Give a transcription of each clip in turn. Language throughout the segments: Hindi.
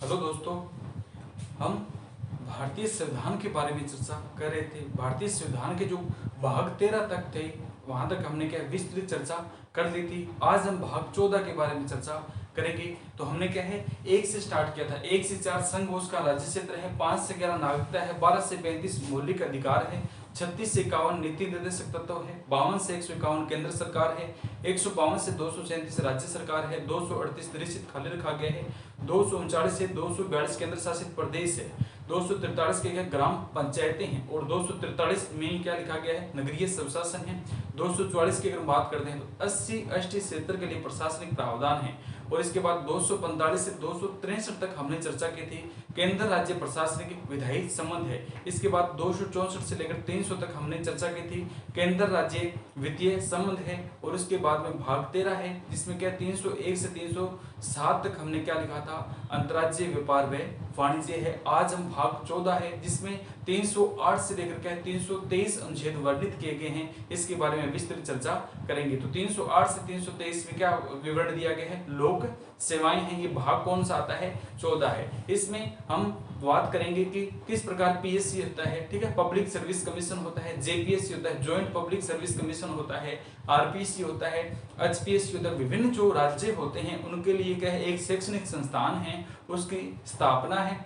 हेलो दोस्तों, हम भारतीय संविधान के बारे में चर्चा कर रहे थे। भारतीय संविधान के जो भाग 13 तक थे वहां तक हमने क्या विस्तृत चर्चा कर ली थी। आज हम भाग 14 के बारे में चर्चा करेंगे। तो हमने क्या है 1 से स्टार्ट किया था। 1 से 4 संघ उसका राज्य क्षेत्र है, 5 से 11 नागरिकता है, 12 से 35 मौलिक अधिकार है, 36 से 51 नीति निर्देशक तत्व है, 52 से 151 केंद्र सरकार है, 152 से 237 राज्य सरकार है, 238 निश्चित खाली रखा गया है, 239 से 242 केंद्र शासित प्रदेश है, 243 के क्या ग्राम पंचायतें हैं और 243 में क्या लिखा गया है नगरीय स्वशासन है। 244 की अगर बात करते हैं तो 80 80 क्षेत्र के लिए प्रशासनिक प्रावधान है। और इसके बाद 245 से 263 तक हमने चर्चा की थी केंद्र राज्य प्रशासनिक विधायी संबंध है। इसके बाद 264 से लेकर 300 तक हमने चर्चा की थी केंद्र राज्य वित्तीय संबंध है। और उसके बाद में भाग 13 है जिसमें क्या 301 से 307 तक हमने क्या लिखा था अंतर्राज्यीय व्यापार व वाणिज्य है। आज हम भाग 14 है जिसमें 308 से लेकर क्या 323 अनुच्छेद वर्णित किए गए हैं। इसके बारे में विस्तृत चर्चा करेंगे। तो 308 से 323 में क्या विवरण दिया गया है लोक सेवाएं हैं। ये भाग कौन सा आता है 14 है। इसमें हम बात करेंगे कि किस प्रकार पीएससी होता है, ठीक है, पब्लिक सर्विस कमीशन होता है, जेपीएससी होता है, ज्वाइंट पब्लिक सर्विस कमीशन होता है, आरपीसी होता है, एचपीएससी होता है। विभिन्न जो राज्य होते हैं उनके लिए क्या है एक शैक्षणिक संस्थान है, उसकी स्थापना है,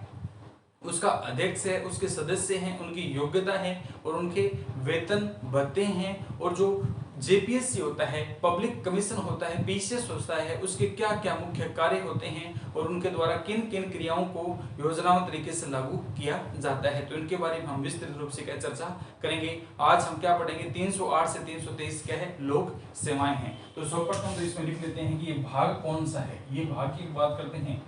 उसका अध्यक्ष है, उसके सदस्य हैं, उनकी योग्यता है और उनके वेतन भत्ते हैं। और जो जेपीएससी होता है पब्लिक कमीशन होता है, पीसीएस होता है, उसके क्या क्या मुख्य कार्य होते हैं और उनके द्वारा किन किन क्रियाओं को योजनाओं तरीके से लागू किया जाता है। तो इनके बारे में हम विस्तृत रूप से क्या चर्चा करेंगे। आज हम क्या पढ़ेंगे 308 से 323 क्या है लोक सेवाएं हैं। तो सर्वप्रथम तो इसमें लिख लेते हैं कि ये भाग कौन सा है। ये भाग की बात करते हैं,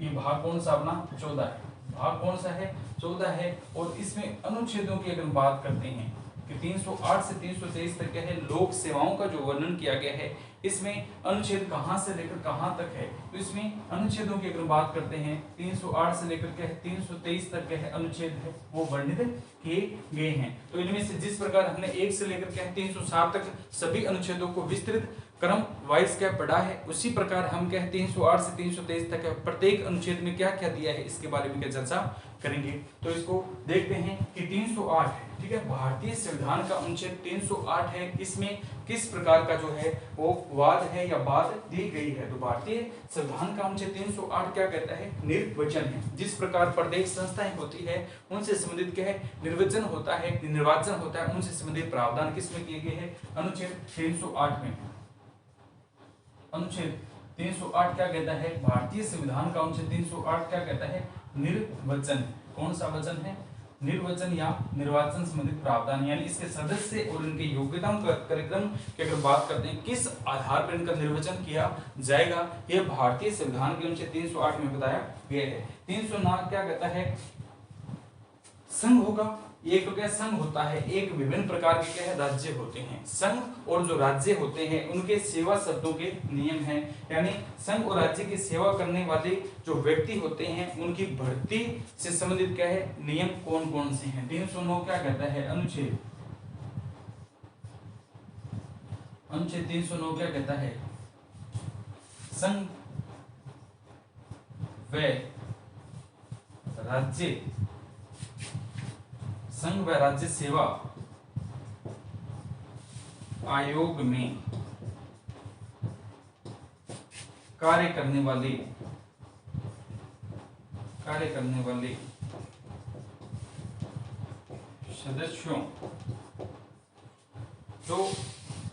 ये भाग कौन सा अपना 14 है। भाग कौन सा है 14 है। और इसमें अनुच्छेदों की अगर बात करते हैं कि 308 से 323 तक क्या है लोक सेवाओं का जो वर्णन किया गया है। इसमें अनुच्छेद कहां से लेकर कहां तक है। तो इसमें अनुच्छेदों की अगर बात करते हैं 308 से लेकर क्या है 323 तक क्या है अनुच्छेद है वो वर्णित किए गए हैं। तो इनमें से जिस प्रकार हमने 1 से लेकर क्या है 307 तक सभी अनुच्छेदों को विस्तृत क्रम वाइज क्या पढ़ा है, उसी प्रकार हम क्या है 308 से 323 तक प्रत्येक अनुच्छेद में क्या क्या दिया है इसके बारे में क्या चर्चा करेंगे। तो इसको देखते हैं कि 308 है, ठीक है, भारतीय संविधान का अनुच्छेद 308 है। इसमें किस प्रकार का जो है वो वाद है या बात दी गई है। तो भारतीय संविधान का अनुच्छेद 308 क्या कहता है निर्वचन है। जिस प्रकार प्रदेश संस्थाएं होती है उनसे संबंधित क्या है निर्वचन होता है, निर्वाचन होता है, उनसे संबंधित प्रावधान किसमें किए गए हैं अनुच्छेद 308 में। अनुच्छेद 308 क्या कहता है भारतीय संविधान का अनुच्छेद 308 क्या कहता है निर्वचन। कौन सा वचन है निर्वचन या निर्वाचन संबंधित प्रावधान, यानी इसके सदस्य और इनके योग्यताओं का कार्यक्रम की अगर बात करते हैं किस आधार पर इनका निर्वाचन किया जाएगा, यह भारतीय संविधान के अनुच्छेद 308 में बताया गया है। 309 क्या कहता है संघ होगा। एक तो क्या संघ होता है, एक विभिन्न प्रकार के क्या है राज्य होते हैं। संघ और जो राज्य होते हैं उनके सेवा शब्दों के नियम हैं, यानी संघ और राज्य की सेवा करने वाले जो व्यक्ति होते हैं उनकी भर्ती से संबंधित क्या है नियम कौन कौन से हैं। 309 क्या कहता है अनुच्छेद 309 क्या कहता है संघ व राज्य संघ व राज्य सेवा आयोग में कार्य करने वाले सदस्यों, जो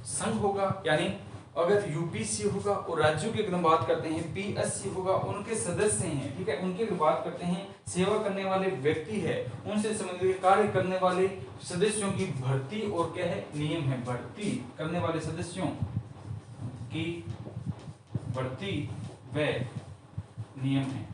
संघ होगा यानी अगर यूपीसी होगा और राज्यों की अगर हम बात करते हैं पीएससी होगा, उनके सदस्य हैं, ठीक है, उनकी अगर बात करते हैं सेवा करने वाले व्यक्ति है, उनसे संबंधित कार्य करने वाले सदस्यों की भर्ती और क्या है नियम है। भर्ती करने वाले सदस्यों की भर्ती व नियम है,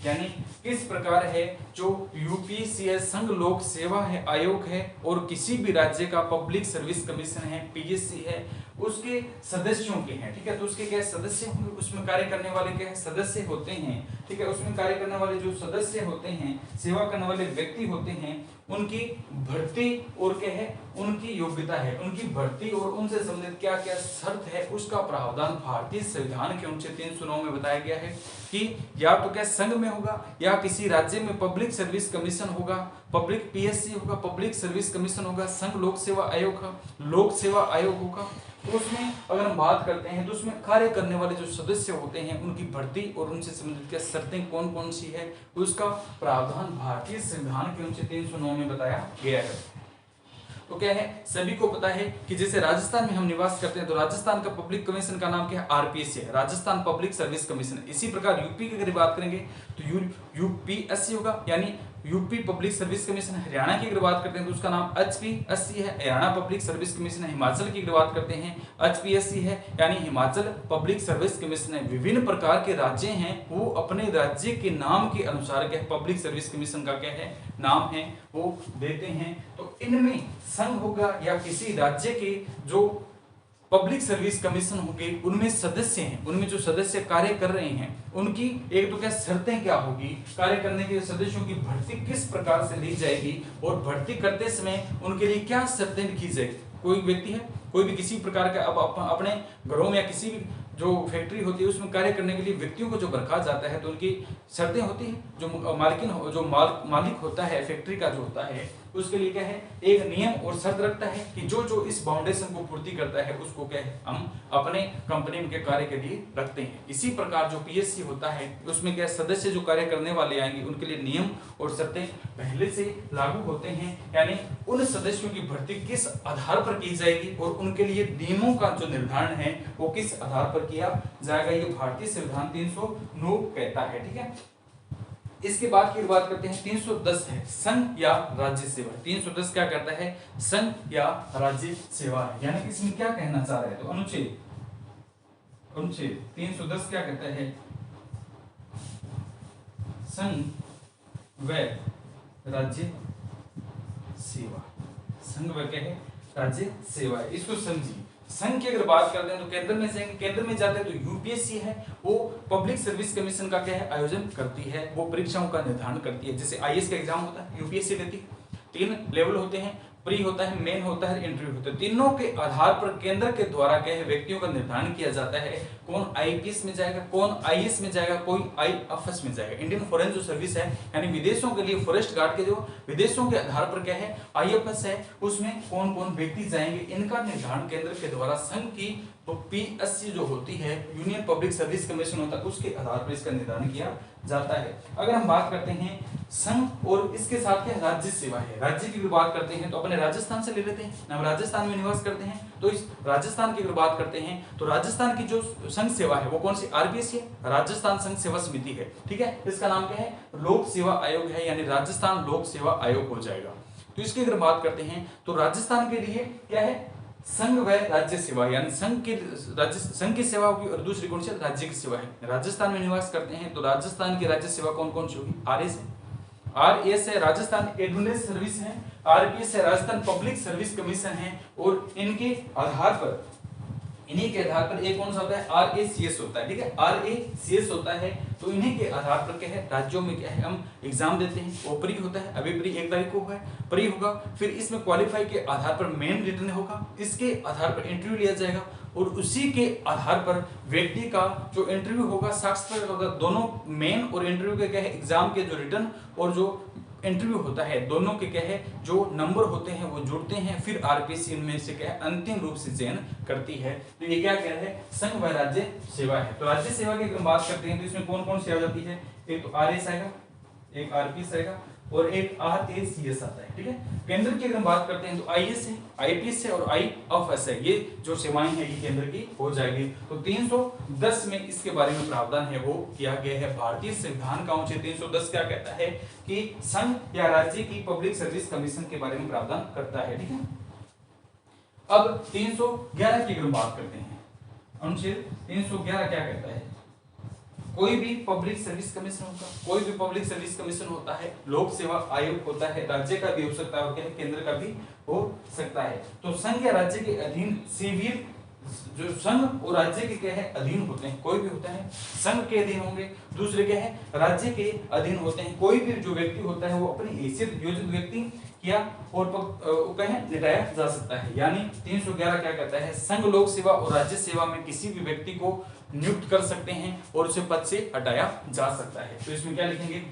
यानी किस प्रकार है जो यूपीसीएस संघ लोक सेवा है आयोग है और किसी भी राज्य का पब्लिक सर्विस कमीशन है पीएससी है, उसके सदस्यों के हैं, ठीक है। तो उसके क्या सदस्य होंगे, उसमें कार्य करने वाले क्या है सदस्य होते हैं, ठीक है। उसमें कार्य करने वाले जो सदस्य होते हैं, सेवा करने वाले व्यक्ति होते हैं, उनकी भर्ती और क्या है उनकी योग्यता है, उनकी भर्ती और उनसे संबंधित क्या क्या शर्त है उसका प्रावधान भारतीय संविधान के अनुच्छेद 309 में बताया गया है कि या तो क्या संघ में होगा या किसी राज्य में पब्लिक सर्विस कमीशन होगा, पब्लिक पीएससी होगा, पब्लिक सर्विस कमीशन होगा, संघ लोक सेवा आयोग का लोक सेवा आयोग होगा। तो उसमें अगर हम बात करते हैं तो उसमें कार्य करने वाले जो सदस्य होते हैं उनकी भर्ती और उनसे संबंधित क्या शर्तें कौन कौन सी है उसका प्रावधान भारतीय संविधान के अनुच्छेद 309 में बताया गया है। तो क्या है सभी को पता है कि जैसे राजस्थान में हम निवास करते हैं तो राजस्थान का पब्लिक कमीशन का नाम क्या है आरपीएससी है, राजस्थान पब्लिक सर्विस कमीशन। इसी प्रकार यूपी की अगर बात करेंगे तो यूपीएससी होगा यानी UP public service commission. Haryana की अगर बात करते हैं तो उसका नाम एचपीएससी है, हरियाणा पब्लिक सर्विस कमीशन है। हिमाचल की अगर बात करते हैं एचपीएससी है यानी हिमाचल पब्लिक सर्विस कमीशन है। विभिन्न प्रकार के राज्य हैं वो अपने राज्य के नाम के अनुसार क्या पब्लिक सर्विस कमीशन का क्या है नाम है वो देते हैं। तो इनमें संघ होगा या किसी राज्य के जो पब्लिक सर्विस कमीशन होंगे उनमें सदस्य हैं, उनमें जो सदस्य कार्य कर रहे हैं उनकी एक तो क्या शर्तें क्या होगी, कार्य करने के सदस्यों की भर्ती किस प्रकार से ली जाएगी और भर्ती करते समय उनके लिए क्या शर्तें लिखी जाएगी। कोई व्यक्ति है कोई भी किसी प्रकार का अब अपने घरों में या किसी भी जो फैक्ट्री होती है उसमें कार्य करने के लिए व्यक्तियों को जो बर्खास्त जाता है तो उनकी शर्तें होती हैं। जो मालिक होता है फैक्ट्री का जो होता है उसके लिए क्या है एक नियम और शर्त रखता है कि जो जो इस बाउंडेशन को पूर्ति करता है उसको क्या है हम अपने कंपनी के कार्य के लिए रखते हैं। इसी प्रकार जो पीएससी होता है उसमें क्या सदस्य जो कार्य करने वाले आएंगे उनके लिए नियम और शर्तें पहले से लागू होते हैं, यानी उन सदस्यों की भर्ती किस आधार पर की जाएगी और उनके लिए नियमों का जो निर्धारण है वो किस आधार पर किया जाएगा, ये भारतीय संविधान 309 कहता है, ठीक है। इसके बाद की बात करते हैं 310 है संघ या राज्य सेवा। 310 क्या कहता है संघ या राज्य सेवा है, यानी इसमें क्या कहना चाह रहा है तो अनुच्छेद 310 क्या कहता है संघ व राज्य सेवा, संघ व क्या है राज्य सेवा है। इसको समझिए। संघ की अगर बात करते हैं तो केंद्र में जाएंगे, केंद्र में जाते हैं तो यूपीएससी है वो पब्लिक सर्विस कमीशन का क्या है आयोजन करती है, वो परीक्षाओं का निर्धारण करती है। जैसे आईएएस का एग्जाम होता है यूपीएससी लेती है, 3 लेवल होते हैं, प्री होता है, मेन होता है, इंटरव्यू होता है। तीनों के आधार पर केंद्र के द्वारा क्या है व्यक्तियों का निर्धारण किया जाता है कौन आईपीएस में जाएगा, कौन आईएएस में जाएगा, कोई आईएफएस में जाएगा। इंडियन फॉरेन जो सर्विस है यानी विदेशों के लिए फॉरेस्ट गार्ड के जो विदेशों के आधार पर क्या है आईएफएस है उसमें कौन कौन व्यक्ति जाएंगे इनका निर्धारण केंद्र के द्वारा संघ की तो पीएससी जो होती है यूनियन पब्लिक सर्विस कमीशन होता है उसके आधार पर इसका निर्धारण किया जाता है। अगर हम बात करते हैं संघ और इसके साथ क्या राज्य सेवा है, राज्य की भी बात करते हैं तो अपने राजस्थान से ले लेते हैं, हम राजस्थान में निवास करते हैं तो इस राजस्थान की अगर बात करते हैं तो राजस्थान की जो संघ सेवा है वो कौन सी आरपीएससी है, राजस्थान संघ सेवा समिति है, ठीक है। इसका नाम क्या है लोक सेवा आयोग है यानी राजस्थान लोक सेवा आयोग हो जाएगा। तो इसकी अगर बात करते हैं तो राजस्थान के लिए क्या है संघ व राज्य सेवा, यानी संघ की सेवा होगी और दूसरी कौन सी राज्य की सेवा है। राजस्थान में निवास करते हैं तो राजस्थान की राज्य सेवा कौन कौन सी होगी आरएस है राजस्थान एडमिनिस्ट्रेटिव सर्विस है, आरपीएस है राजस्थान पब्लिक सर्विस कमीशन है और इनके आधार पर इन्हीं के आधार पर एक कौन सा होता है आरएसीएस होता है, ठीक है। आरएसीएस होता है तो इन्हीं के आधार पर क्या है राज्यों में क्या है हम एग्जाम देते हैं, वो प्री होता है, अभी प्री 1 तारीख को है प्री होगा, फिर इसमें क्वालिफाई के आधार पर मेन रिटन होगा, इसके आधार पर इंटरव्यू लिया जाएगा और उसी के आधार पर व्यक्ति का जो इंटरव्यू होगा साक्षात्कार होगा। दोनों मेन और इंटरव्यू के क्या है एग्जाम के जो रिटन और जो इंटरव्यू होता है दोनों के क्या है जो नंबर होते हैं वो जुड़ते हैं, फिर आरपीएससी इनमें से क्या है अंतिम रूप से चयन करती है। तो ये क्या कह रहा है संघ व राज्य सेवा है। तो राज्य सेवा की अगर बात करते हैं तो इसमें कौन कौन सी आ जाती है, एक तो आरएस आएगा, एक आरपीएस आएगा और एक आरएसीएस आता है, ठीक है। केंद्र की अगर बात करते हैं तो आईएएस है, आईपीएस है और आईएफएस है, ये जो सेवाएं हैं ये केंद्र की हो जाएगी। तो 310 में इसके बारे में प्रावधान है वो किया गया है। भारतीय संविधान का अनुच्छेद 310 क्या कहता है कि संघ या राज्य की पब्लिक सर्विस कमीशन के बारे में प्रावधान करता है, ठीक है। अब 311 की अगर बात करते हैं अनुच्छेद 311 क्या कहता है कोई भी पब्लिक सर्विस कमीशन होगा, कोई भी पब्लिक सर्विस कमीशन होता है, लोक सेवा आयोग होता है, राज्य का भी हो सकता है और केंद्र का भी हो सकता है। तो संघ या राज्य के अधीन सिविल जो संघ और राज्य के क्या है अधीन होते हैं, कोई भी होता है संघ के अधीन होंगे, दूसरे क्या है राज्य के अधीन होते हैं। कोई भी जो व्यक्ति होता है वो अपनी हैसियत योजित व्यक्ति किया और कहे निटाया जा सकता है। यानी 311 क्या कहता है, संघ लोक सेवा और राज्य सेवा में किसी भी व्यक्ति को नियुक्त कर सकते हैं और उसे पद से हटाया जा सकता है। तो इसमें क्या लिखेंगे,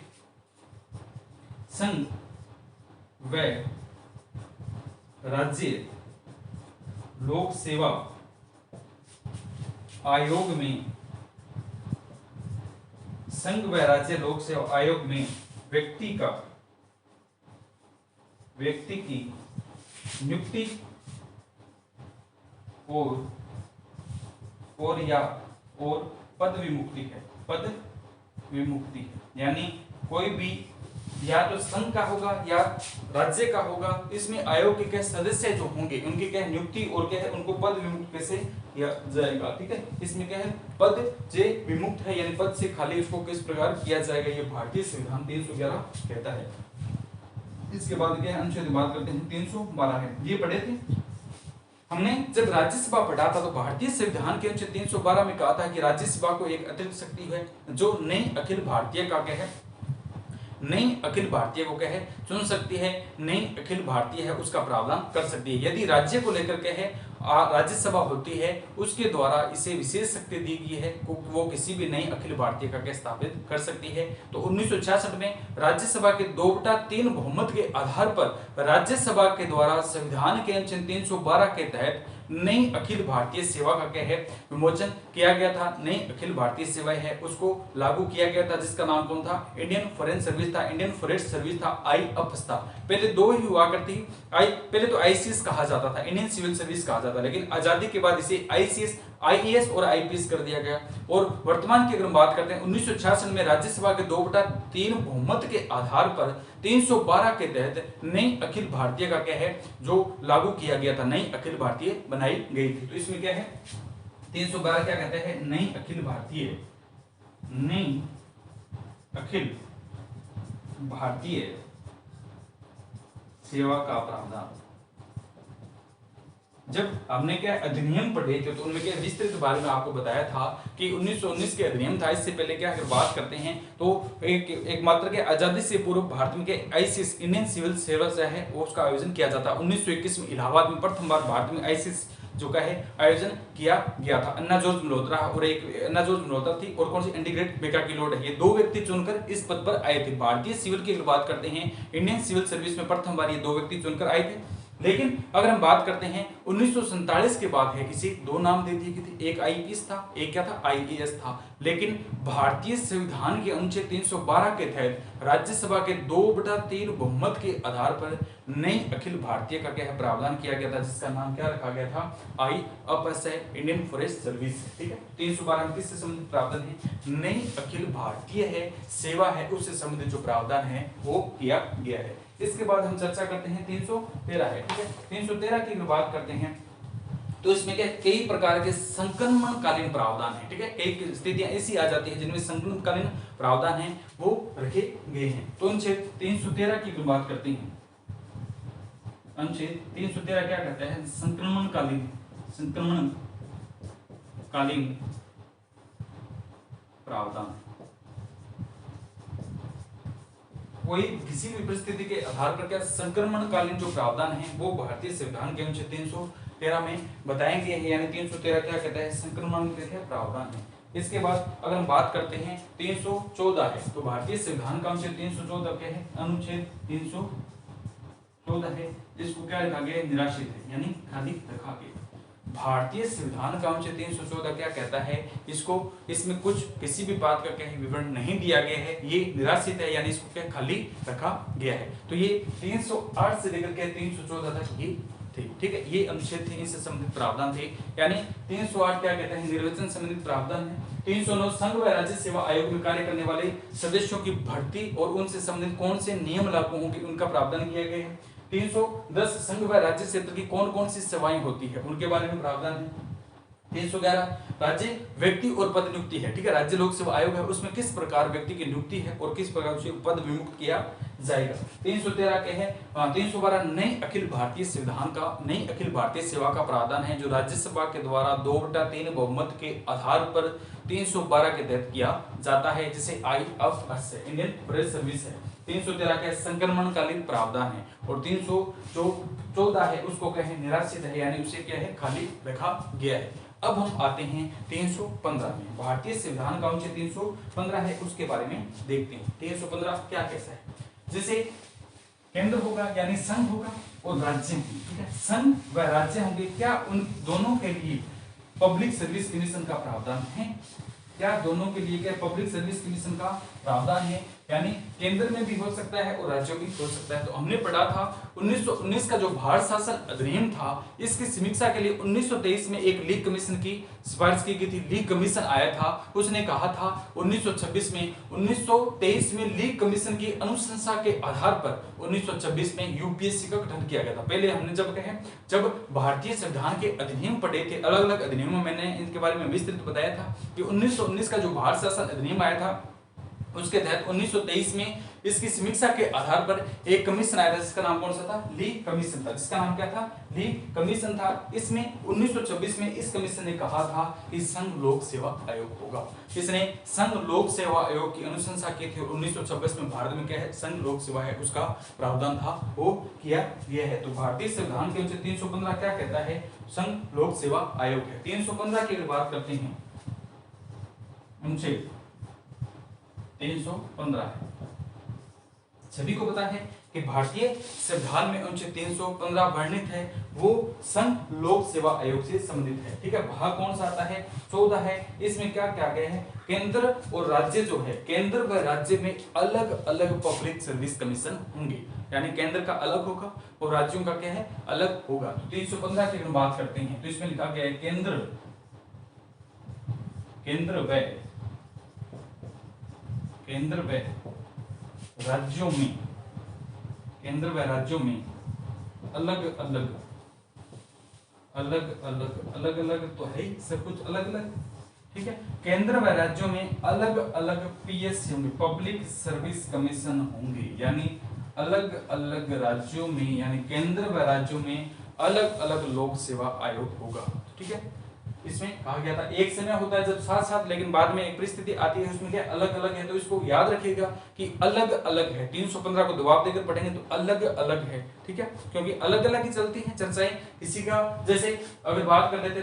संघ व राज्य लोक सेवा आयोग में, संघ व राज्य लोक सेवा आयोग में व्यक्ति की नियुक्ति और पद विमुक्ति है, पद विमुक्ति है। यानी कोई भी या तो संघ का होगा या राज्य का होगा, इसमें आयोग के क्या सदस्य जो होंगे उनकी क्या नियुक्ति और क्या है उनको पद विमुक्त कैसे किया जाएगा। ठीक है, इसमें क्या है पद जे विमुक्त है, यानी पद से खाली उसको किस प्रकार किया जाएगा, ये भारतीय संविधान 311 कहता है। इसके बाद क्या है अनुच्छेद बात करते हैं 312 है, ये पढ़े थे हमने जब राज्यसभा पढ़ा था। तो भारतीय संविधान के अनुच्छेद 312 में कहा था कि राज्यसभा को एक अतिरिक्त शक्ति है जो नई अखिल भारतीय का क्या है, नई अखिल भारतीय को क्या है चुन सकती है, नई अखिल भारतीय है उसका प्रावधान कर सकती है। यदि राज्य को लेकर क्या है राज्यसभा होती है उसके द्वारा इसे विशेष शक्ति दी गई है, वो किसी भी नई अखिल भारतीय का क्या स्थापित कर सकती है। तो 1966 में राज्यसभा के 2/3 बहुमत के आधार पर राज्यसभा के द्वारा संविधान के अनुच्छेद 312 के तहत नई अखिल भारतीय सेवा का क्या है विमोचन किया गया था। नई अखिल भारतीय सेवा है उसको लागू किया गया था, जिसका नाम कौन था, इंडियन फॉरेन सर्विस था, इंडियन फॉरेस्ट सर्विस था, IAFS था। पहले दो ही हुआ करती, पहले तो ICS कहा जाता था, इंडियन सिविल सर्विस कहा जाता, लेकिन आजादी के बाद इसे ICS, IAS और IPS कर दिया गया। और वर्तमान की अगर हम बात करते हैं 1966 में राज्यसभा के 2/3 बहुमत के आधार पर 312 के तहत नई अखिल भारतीय का क्या है जो लागू किया गया था, नई अखिल भारतीय बनाई गई थी। तो इसमें क्या है 312 क्या कहते हैं, नई अखिल भारतीय, नई अखिल भारतीय सेवा का प्रावधान। जब हमने क्या अधिनियम पढ़े थे तो उनमें क्या विस्तृत बारे में आपको बताया था कि 1919 के अधिनियम था। इससे पहले क्या अगर बात करते हैं तो एक मात्र के आजादी से पूर्व भारत में क्या ICS, इंडियन सिविल सर्विस है वो उसका आयोजन किया जाता। 1921 में इलाहाबाद में प्रथम बार भारत में ICS जो का है आयोजन किया गया था। अन्ना जॉर्ज मल्होत्रा और एक अन्ना जॉर्ज मल्होत्रा थी और कौन सी इंटीग्रेट मैकाकी-लॉर्ड है, ये दो व्यक्ति चुनकर इस पद पर आए थे। भारतीय सिविल की अगर बात करते हैं इंडियन सिविल सर्विस में प्रथम बार ये दो व्यक्ति चुनकर आए थे। लेकिन अगर हम बात करते हैं 1947 के बाद है इसे दो नाम दे दिए गए थे, एक IPS था, एक क्या था IAS था। लेकिन भारतीय संविधान के अनुच्छेद 312 के तहत राज्यसभा के 2/3 बहुमत के आधार पर नई अखिल भारतीय का क्या है प्रावधान किया गया था, जिसका नाम क्या रखा गया था, IAFS है, इंडियन फॉरेस्ट सर्विस। ठीक है, 312 में किससे संबंधित प्रावधान है, नई अखिल भारतीय है, सेवा है, उससे संबंधित जो प्रावधान है वो किया गया है। इसके बाद हम चर्चा करते हैं 313 है। ठीक है, 313 की बात करते हैं तो इसमें क्या कई प्रकार के संक्रमणकालीन प्रावधान है। ठीक है, एक स्थितियां ऐसी आ जाती है जिनमें संक्रमणकालीन प्रावधान है वो रखे गए हैं। तो अनुच्छेद 313 की बात करते हैं। अनुच्छेद 313 क्या कहता है, संक्रमणकालीन प्रावधान। कोई किसी भी परिस्थिति के आधार पर क्या संक्रमणकालीन जो प्रावधान है वो भारतीय संविधान के अनुच्छेद 313 में बताए गए हैं। यानी 313 क्या कहता है, संक्रमण के प्रावधान है। इसके बाद अगर हम बात करते हैं 314 है तो भारतीय संविधान का अनुच्छेद 314 क्या है, अनुच्छेद 314 है, जिसको क्या लिखा गया, निराश्रित है, यानी खाली रखा गया। भारतीय संविधान का अनुच्छेद 314 क्या कहता है, इसमें कुछ किसी भी बात का क्या विवरण नहीं दिया गया है, ये निराश्रित है, यानी इसको क्या खाली रखा गया है। तो ये 308 से लेकर के 314 तक ये थे। ठीक है, ये अनुच्छेद थे, इनसे संबंधित प्रावधान थे। यानी 308 क्या कहता है, निर्वाचन संबंधित प्रावधान है। 309 संघ व राज्य सेवा आयोग में कार्य करने वाले सदस्यों की भर्ती और उनसे संबंधित कौन से नियम लागू होंगे उनका प्रावधान किया गया है। 310 संघ व राज्य क्षेत्र की कौन कौन सी सेवाएं होती है उनके बारे में प्रावधान है। 311 राज्य व्यक्ति और पद नियुक्ति है, ठीक है। राज्य लोक सेवा आयोग है, उसमें किस प्रकार व्यक्ति की नियुक्ति है और किस प्रकार उसे पद विमुक्त किया जाएगा। 313 के है 312 नई अखिल भारतीय सेवा का प्रावधान है, जो राज्यसभा के द्वारा 2/3 बहुमत के आधार पर 312 के तहत किया जाता है, जिसे IFS है, इंडियन फॉरेस्ट सर्विस है। 313 के संक्रमणकालीन प्रावधान है और 314 है उसको क्या है निराश्रित है, यानी उसे क्या है खाली रखा गया है। अब हम आते हैं 315 में, भारतीय संविधान का अनुच्छेद 315 है, उसके बारे में देखते हैं। 315 क्या कैसा है, जैसे केंद्र होगा यानी संघ होगा और राज्य होंगे, ठीक है। संघ व राज्य होंगे, क्या उन दोनों के लिए पब्लिक सर्विस कमीशन का प्रावधान है? क्या दोनों के लिए क्या पब्लिक सर्विस कमीशन का प्रावधान है? यानी केंद्र में भी हो सकता है और राज्यों में भी हो सकता है। तो हमने पढ़ा था 1919 का जो भारत शासन अधिनियम था, इसकी समीक्षा के लिए 1923 में एक लीग कमीशन की सिफारिश की गई थी। लीग कमीशन आया था, उसने कहा था 1923 में लीग कमीशन की अनुशंसा के आधार पर 1926 में यूपीएससी का गठन किया गया था। पहले हमने जब भारतीय संविधान के अधिनियम पढ़े थे, अलग अलग अधिनियमों, मैंने इनके बारे में विस्तृत बताया था कि 1919 का जो भारत शासन अधिनियम आया था, उसके तहत 1923 में इसकी समीक्षा के आधार पर एक कमीशन आया था, जिसका नाम कौन सा था? लीग कमीशन था। जिसका नाम क्या था? लीग कमीशन था। इसमें 1926 में इस कमीशन ने कहा था कि संघ लोक सेवा आयोग होगा। इसने संघ लोक सेवा आयोग की अनुशंसा की थी और 1926 में भारत में क्या है संघ लोक सेवा है उसका प्रावधान था, वो किया गया है। तो भारतीय संविधान के अनुच्छेद 315 क्या कहता है? संघ लोक सेवा आयोग है। 315 की बात करते हैं, अनुच्छेद 315 है। सभी को पता है कि भारतीय संविधान में अनुच्छेद 315 वर्णित है, वो संघ लोक सेवा आयोग से संबंधित है, ठीक है। भाग कौन सा आता है? 14 है। इसमें क्या क्या गया है? केंद्र और राज्य जो है, केंद्र व राज्य में अलग अलग पब्लिक सर्विस कमीशन होंगे, यानी केंद्र का अलग होगा और राज्यों का क्या है अलग होगा। तो 315 की हम बात करते हैं तो इसमें लिखा गया है केंद्र व राज्यों में अलग अलग तो है ही, सब कुछ अलग अलग, ठीक है। केंद्र व राज्यों में अलग अलग पीएससी होंगे, पब्लिक सर्विस कमीशन होंगे, यानी अलग अलग राज्यों में, यानी केंद्र व राज्यों में अलग अलग लोक सेवा आयोग होगा, ठीक है। इसमें कहा गया था एक समय होता है जब साथ साथ, लेकिन बाद में एक परिस्थिति आती है उसमें क्या अलग अलग है, तो इसको याद रखिएगा कि अलग अलग है। 315 को दबाव देकर पढ़ेंगे तो अलग अलग है, ठीक है, क्योंकि अलग अलग ही चलती हैं चर्चाएं। किसी का जैसे अगर बात कर लेते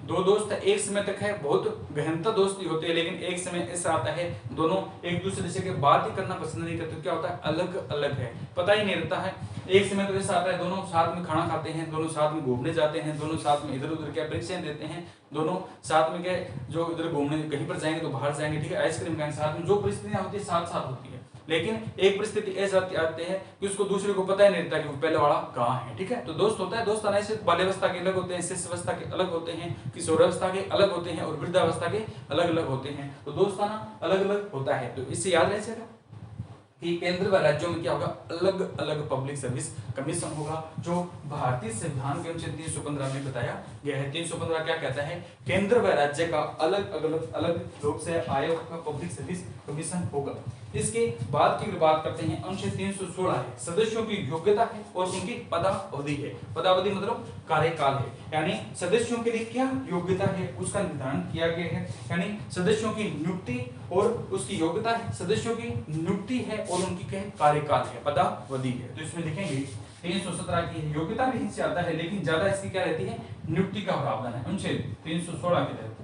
दो दोस्त एक समय तक है, बहुत गहनता दोस्ती होती है, लेकिन एक समय ऐसा आता है दोनों एक दूसरे से बात ही करना पसंद नहीं करते, क्या होता है अलग अलग है, पता ही नहीं रहता है। एक समय तो ऐसा आता है दोनों साथ में खाना खाते हैं, दोनों साथ में घूमने जाते हैं, दोनों साथ में इधर उधर क्या परीक्षाएं देते हैं, दोनों साथ में क्या जो इधर घूमने कहीं पर जाएंगे तो बाहर जाएंगे, ठीक है, आइसक्रीम खाएंगे साथ में, जो परिस्थितियां होती है साथ साथ होती है। लेकिन एक परिस्थिति ऐसा आती है कि उसको दूसरे को पता ही नहीं रहता कि वो पहले वाला कहाँ है, ठीक है। तो दोस्त होता है, दोस्त आने से बाल्यावस्था के अलग होते हैं, शिशुअवस्था के अलग होते हैं, किशोरावस्था के अलग होते हैं और वृद्धावस्था के अलग अलग होते हैं। तो दोस्ताना अलग अलग होता है, तो इससे याद रह जाएगा कि केंद्र व राज्यों में क्या होगा अलग अलग पब्लिक सर्विस कमीशन होगा, जो भारतीय संविधान के अनुच्छेद 315 में बताया गया है। 315 क्या कहता है? केंद्र व राज्य का अलग लोक सेवा आयोग का पब्लिक सर्विस कमीशन होगा। इसके बाद की बात करते हैं, अनुच्छेद 316 है, सदस्यों की योग्यता है और उनकी पदावधि है। पदावधि मतलब कार्यकाल है, यानी सदस्यों के लिए क्या योग्यता है उसका निर्धारण किया गया है, यानी सदस्यों की नियुक्ति और उसकी योग्यता है, सदस्यों की नियुक्ति है और उनकी क्या कार्यकाल है, पदावधि है। तो इसमें लिखेंगे 317 की योग्यता भी इससे आता है, लेकिन ज्यादा इसकी क्या रहती है नियुक्ति का प्रावधान है। अनुच्छेद 316 के तहत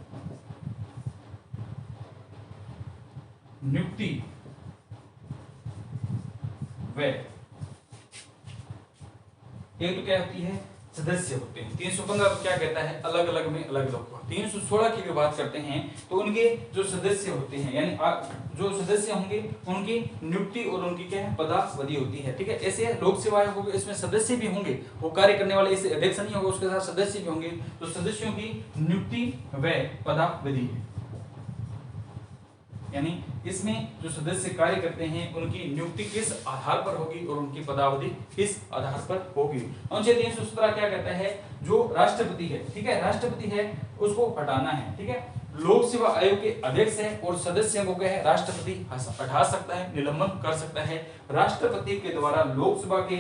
नियुक्ति वे एक तो क्या होती है सदस्य होते हैं। 315 क्या कहता है अलग अलग में अलग अलग होगा। 316 की बात करते हैं तो उनके जो सदस्य होते हैं, यानी जो सदस्य होंगे उनकी नियुक्ति और उनकी क्या है पदावधि होती है, ठीक है। ऐसे लोक सेवा आयोग होगा, इसमें सदस्य भी होंगे, वो कार्य करने वाले इसे अध्यक्ष नहीं होगा, उसके साथ सदस्य भी होंगे। तो सदस्यों की नियुक्ति व पदावधि यानी इसमें जो सदस्य कार्य करते हैं उनकी नियुक्ति किस आधार पर होगी और उनकी पदावधि किस आधार पर होगी। अनुच्छेद 317 क्या कहता है, जो राष्ट्रपति है, ठीक है, राष्ट्रपति है उसको हटाना है, ठीक है। लोक सेवा आयोग के अध्यक्ष है और सदस्यों को क्या है, राष्ट्रपति हटा सकता है, निलंबन कर सकता है। राष्ट्रपति के द्वारा लोकसभा के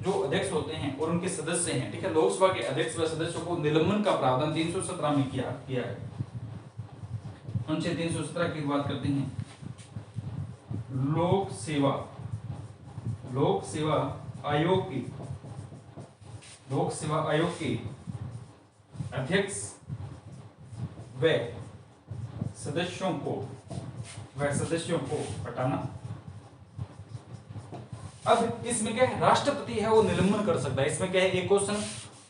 जो अध्यक्ष होते हैं और उनके सदस्य हैं, ठीक है, लोकसभा के अध्यक्ष व सदस्यों को निलंबन का प्रावधान 317 में किया है। अनुच्छेद 317 की बात करते हैं। लोक सेवा आयोग के अध्यक्ष व सदस्यों को हटाना। अब इसमें क्या है, राष्ट्रपति है वो निलंबन कर सकता है। इसमें क्या है, एक क्वेश्चन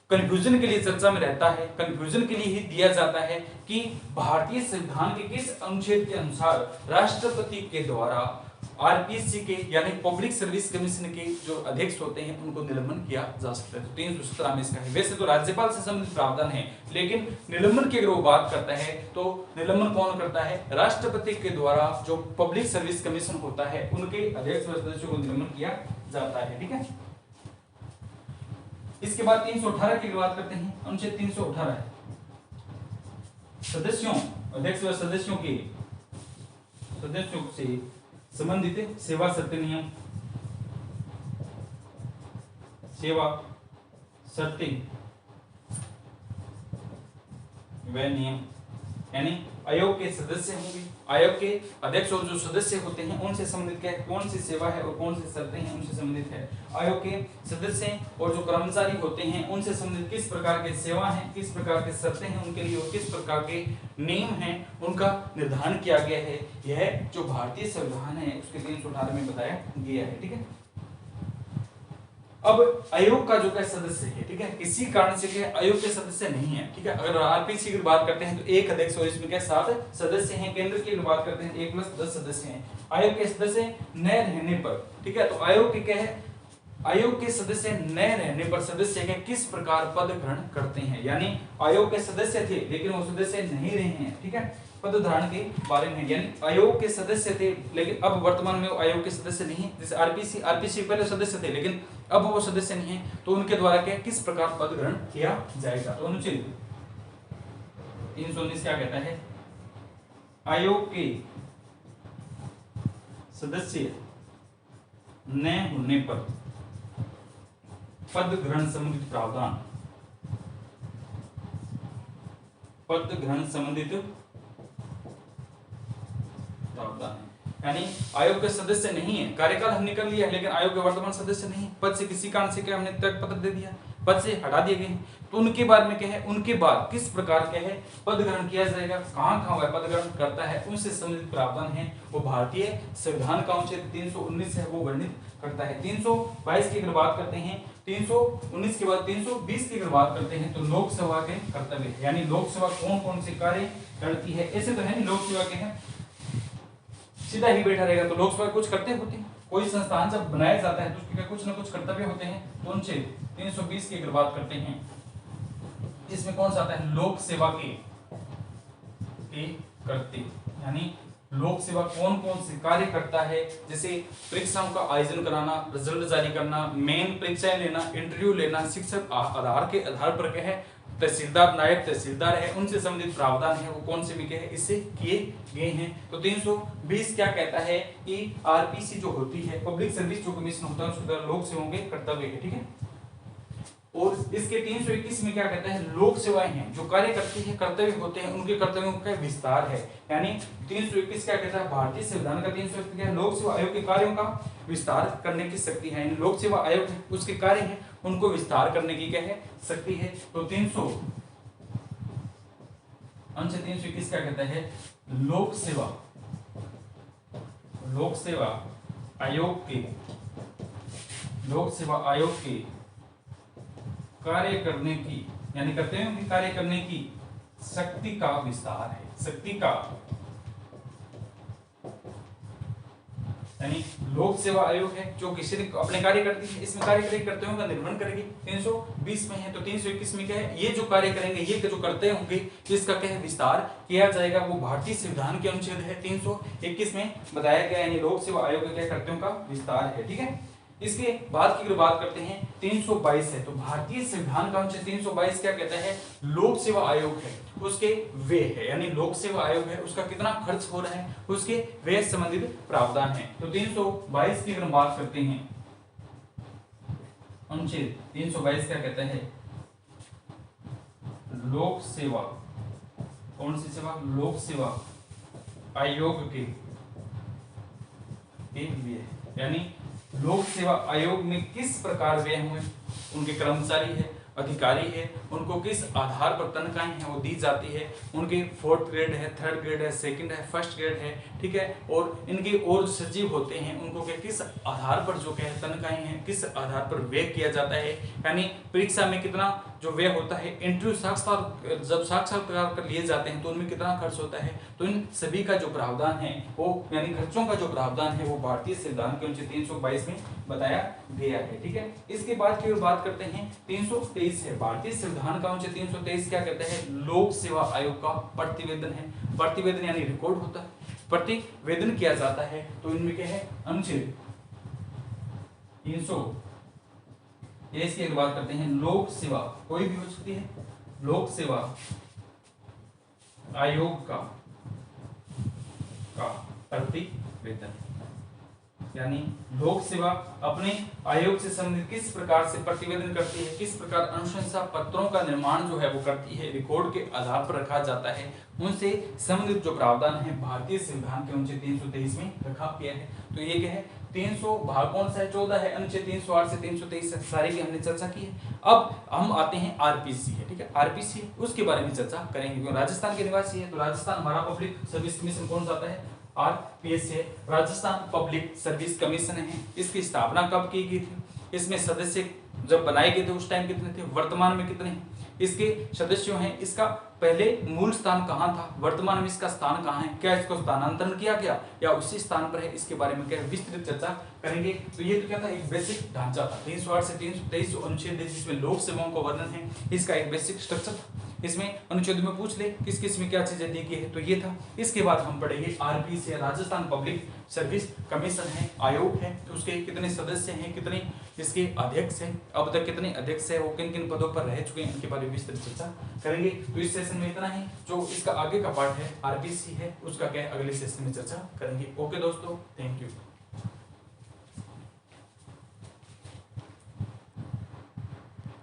कंफ्यूजन के लिए चर्चा में रहता है, कंफ्यूजन के लिए ही दिया जाता है कि भारतीय संविधान के किस अनुच्छेद के अनुसार राष्ट्रपति के द्वारा आरपीसी के यानी पब्लिक सर्विस कमीशन के जो अध्यक्ष होते हैं उनको निलंबन किया जा सकता है। तो 317 में इसका है। वैसे तो राज्यपाल से संबंधित प्रावधान है, लेकिन निलंबन की अगर वो बात करता है तो निलंबन कौन करता है, राष्ट्रपति के द्वारा जो पब्लिक सर्विस कमीशन होता है उनके अध्यक्ष व सदस्यों को निलंबन किया जाता है, ठीक है। इसके बाद 318 की बात करते हैं। अनुच्छेद 318 है अध्यक्ष व सदस्यों से संबंधित सेवा शर्त नियम, यानी आयोग के सदस्य होंगे, आयोग के अध्यक्ष और जो सदस्य होते हैं उनसे संबंधित क्या है, कौन सी सेवा है और कौन सी शर्तें हैं उनसे संबंधित है। आयोग के सदस्य और जो कर्मचारी होते हैं उनसे संबंधित किस प्रकार की सेवा है, किस प्रकार की शर्तें हैं उनके लिए और किस प्रकार के नियम हैं उनका निर्धारण किया गया है। यह जो भारतीय संविधान है उसके 318 में बताया गया है, ठीक है। अब आयोग का जो क्या सदस्य है, ठीक है, किसी कारण से क्या आयोग के सदस्य नहीं है, ठीक है। अगर आरपीसी की बात करते हैं तो एक अध्यक्ष और इसमें क्या 7 सदस्य हैं। केंद्र की बात करते हैं 1 + 10 सदस्य हैं। आयोग के सदस्य न रहने पर, ठीक है, तो आयोग के क्या है, आयोग के सदस्य न रहने पर सदस्य के किस प्रकार पद ग्रहण करते हैं। यानी आयोग के सदस्य थे लेकिन वो सदस्य नहीं रहे हैं, ठीक है, पद धारण के बारे में। यानी आयोग के सदस्य थे लेकिन अब वर्तमान में वो आयोग के सदस्य नहीं है। जैसे आरपीसी पहले सदस्य थे लेकिन अब वो सदस्य नहीं है, तो उनके द्वारा क्या किस प्रकार पद ग्रहण किया जाएगा। तो अनुच्छेद 319 क्या कहता है, आयोग के सदस्य न होने पर पद ग्रहण संबंधित प्रावधान, यानी आयोग के सदस्य नहीं है, कार्यकाल हमने कर लिया है लेकिन आयोग के वर्तमान सदस्य नहीं, पद से किसी कारण से क्या हमने त्याग पत्र दे दिया, पद से हटा दिए गए, तो उनके बारे में क्या है, उनके बाद किस प्रकार क्या है पद ग्रहण किया जाएगा, कहां वह पद ग्रहण करता है उनसे संबंधित प्रावधान है वो भारतीय संविधान का अनुच्छेद 319 है वो वर्णित करता है। 322 की अगर बात करते हैं, 319 के बाद 320 की अगर बात करते हैं तो लोकसभा के कर्तव्य, यानी लोकसभा कौन कौन से कार्य करती है। ऐसे तो है नहीं लोकसभा के हैं सीधा ही बैठा रहेगा, तो लोकसभा कुछ करते होते हैं, कोई संस्थान जब बनाया जाता है तो उसके कुछ ना कुछ कर्तव्य होते हैं। तो उनसे 320 की अगर बात करते हैं इसमें कौन सा आता है, लोक सेवा के करते, यानी लोक सेवा कौन कौन से कार्य करता है, जैसे परीक्षाओं का आयोजन कराना, रिजल्ट जारी करना, मेन परीक्षाएं लेना, इंटरव्यू लेना, शिक्षक आधार के आधार पर क्या है तहसीलदार नायब तहसीलदार है उनसे संबंधित प्रावधान है वो कौन से भी क्या है इससे किए गए हैं। तो 320 क्या कहता है कि आरपीसी जो होती है पब्लिक सर्विस जो कमीशन होता है उसके द्वारा लोक सेवाओं के कर्तव्य है, ठीक है। और इसके 321 में क्या कहता है, लोक सेवाएं हैं जो कार्य करती है कर्तव्य होते हैं उनके कर्तव्यों का विस्तार है। यानी 321 क्या कहता है, भारतीय संविधान का 321 क्या है, लोक सेवा आयोग के कार्यों का विस्तार करने की शक्ति है। यानी लोक सेवा आयोग उसके कार्य है उनको विस्तार करने की क्या है शक्ति है। तो 321 क्या कहता है, लोक सेवा आयोग के कार्य करने की, यानी कर्तव्यों की कार्य करने की शक्ति का विस्तार है, शक्ति का यानी लोक सेवा आयोग है जो किसी ने अपने कार्य करती है, इसमें कार्य करेगी करते होंगे निर्वहन करेगी। 320 में है तो 321 में क्या है, ये जो कार्य करेंगे ये जो करते होंगे इसका क्या है विस्तार किया जाएगा, वो भारतीय संविधान के अनुच्छेद है 321 में बताया गया, यानी लोक सेवा आयोग के क्या कर्तव्यों का विस्तार है। ठीक है, इसके बाद की अगर बात करते हैं 322 है, तो भारतीय संविधान का अनुच्छेद 322 क्या कहता है, लोक सेवा आयोग है उसके व्यय है, यानी लोक सेवा आयोग है उसका कितना खर्च हो रहा है उसके व्यय संबंधित प्रावधान है। तो 322 की अगर बात करते हैं, अनुच्छेद 322 क्या कहता है, लोक सेवा, कौन सी सेवा, लोक सेवा आयोग के व्यय, यानी लोक सेवा आयोग में किस प्रकार व्यय हुए, उनके कर्मचारी है, अधिकारी है, उनको किस आधार पर तनख्वाहें हैं वो दी जाती है, उनके 4th ग्रेड है, 3rd ग्रेड है, 2nd है, 1st ग्रेड है, ठीक है, और इनके और जो सचिव होते हैं उनको क्या किस आधार पर जो क्या है तनख्वाहें हैं किस आधार पर व्यय किया जाता है, यानी परीक्षा में कितना जो व्यय होता है, इंटरव्यू साक्षात्कार जब साक्षात्कार कर लिए जाते हैं तो उनमें कितना खर्च होता है, तो इन सभी का जो प्रावधान है वो यानी खर्चों का जो प्रावधान है वो भारतीय संविधान के अनुच्छेद 322 में बताया गया है। ठीक है, इसके बाद की बात करते हैं 323 है, भारतीय संविधान का अनुच्छेद 323 क्या कहता है, लोक सेवा आयोग का प्रतिवेदन है, प्रतिवेदन यानी रिकॉर्ड होता है, प्रतिवेदन किया जाता है, तो इनमें क्या है अनुच्छेद 300 इसकी अगर बात करते हैं, लोक सेवा कोई भी हो सकती है, लोक सेवा आयोग का प्रतिवेदन, यानी लोक सेवा अपने आयोग से संबंधित किस प्रकार से प्रतिवेदन करती है, किस प्रकार अनुशंसा पत्रों का निर्माण जो है वो करती है, रिकॉर्ड के आधार पर रखा जाता है, उनसे संबंधित जो प्रावधान है भारतीय संविधान के अनुच्छेद 323 में रखा गया है। तो ये क्या है, 300 भाग कौन सा है, 14 है, अनुच्छेद 308 से 323 सारे की हमने चर्चा की है। अब हम आते हैं आरपीसी है, ठीक है, आरपीसी उसके बारे में चर्चा करेंगे, क्योंकि राजस्थान के निवासी है तो राजस्थान हमारा पब्लिक सर्विस कमीशन कौन सा आता है, आरपीएस है, राजस्थान पब्लिक सर्विस कमीशन है। इसकी स्थापना कब की गई थी, इसमें सदस्य जब बनाए गए थे उस टाइम कितने थे, वर्तमान में कितने हैं इसके सदस्य हैं, इसका पहले मूल स्थान कहाँ था, वर्तमान में इसका स्थान कहाँ है, क्या इसको स्थानांतरण किया गया या उसी स्थान पर है, इसके बारे में क्या विस्तृत चर्चा करेंगे। तो ये तो क्या था, एक बेसिक ढांचा था, 308 से 323 अनुच्छेद जिसमें लोक सेवाओं का वर्णन है, इसका एक बेसिक स्ट्रक्चर था। इसमें अनुच्छेद में पूछ ले किस किस में क्या चीजें दी गई है, तो ये था। इसके बाद हम पढ़ेंगे RPC, Rajasthan public service commission है, आयोग है, तो उसके कितने सदस्य हैं, कितने इसके अध्यक्ष हैं, अब तक कितने अध्यक्ष है, वो किन किन पदों पर रह चुके हैं, इनके बारे में विस्तृत चर्चा करेंगे। तो इस सेशन में इतना ही, जो इसका आगे का पार्ट है आरपीसी है उसका क्या अगले सेशन में चर्चा करेंगे। ओके दोस्तों, थैंक यू।